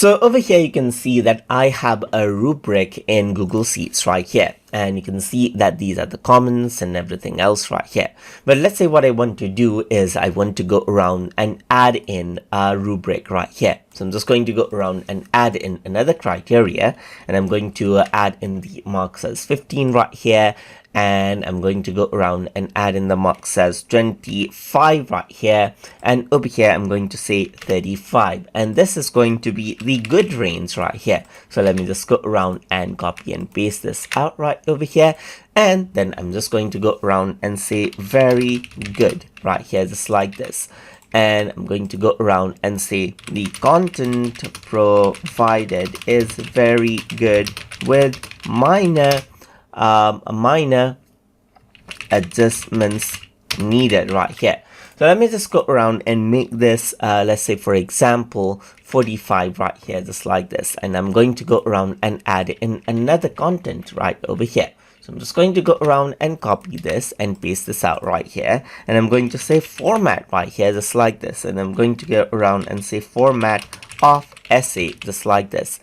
So over here, you can see that I have a rubric in Google Sheets right here. And you can see that these are the comments and everything else right here. But let's say what I want to do is I want to go around and add in a rubric right here. So I'm just going to go around and add in another criteria, and I'm going to add in the marks as 15 right here. And I'm going to go around and add in the marks as 25 right here, and over here I'm going to say 35, and this is going to be the good range right here. So let me just go around and copy and paste this out right over here, and then I'm just going to go around and say very good right here, just like this. And I'm going to go around and say the content provided is very good with minor adjustments needed right here. So let me just go around and make this let's say for example 45 right here, just like this. And I'm going to go around and add in another content right over here. So I'm just going to go around and copy this and paste this out right here, and I'm going to say format right here, just like this. And I'm going to go around and say format of essay, just like this.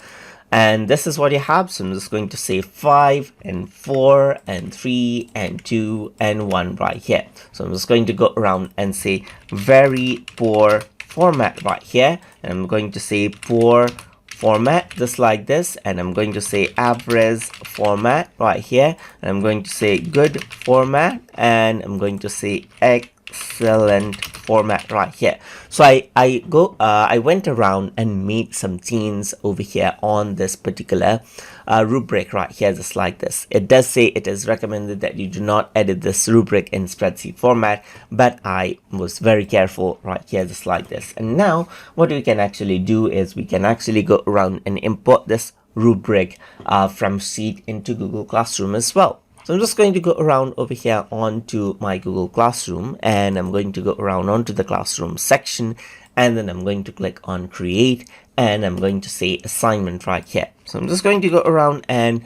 And this is what you have. So I'm just going to say 5 and 4 and 3 and 2 and 1 right here. So I'm just going to go around and say very poor format right here. And I'm going to say poor format, just like this. And I'm going to say average format right here. And I'm going to say good format. And I'm going to say excellent format right here. So I went around and made some changes over here on this particular rubric right here, just like this. It does say it is recommended that you do not edit this rubric in spreadsheet format, but I was very careful right here, just like this. And now what we can actually do is we can actually go around and import this rubric from Sheet into Google Classroom as well. So I'm just going to go around over here onto my Google Classroom, and I'm going to go around onto the classroom section, and then I'm going to click on create, and I'm going to say assignment right here. So I'm just going to go around and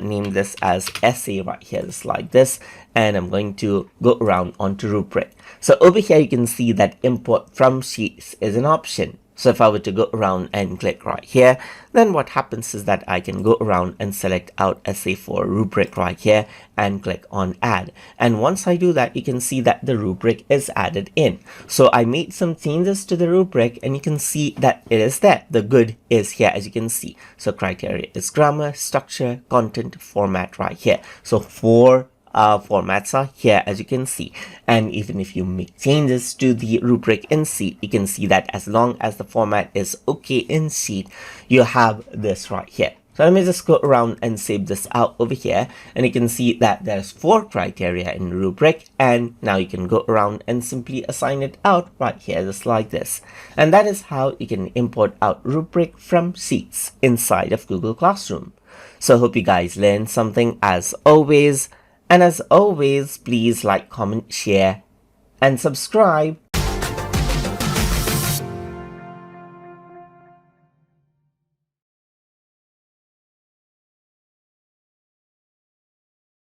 name this as essay right here, just like this. And I'm going to go around onto rubric. So over here you can see that import from sheets is an option. So if I were to go around and click right here, then what happens is that I can go around and select out essay for rubric right here and click on add. And once I do that, you can see that the rubric is added in. So I made some changes to the rubric, and you can see that it is there. The good is here, as you can see. So criteria is grammar, structure, content, format right here. So four formats are here, as you can see. And even if you make changes to the rubric in Sheet, you can see that as long as the format is okay in Sheet, you have this right here. So let me just go around and save this out over here, and you can see that there's 4 criteria in rubric, and now you can go around and simply assign it out right here, just like this. And that is how you can import out rubric from Sheets inside of Google Classroom. So I hope you guys learned something as always. And as always, please like, comment, share, and subscribe.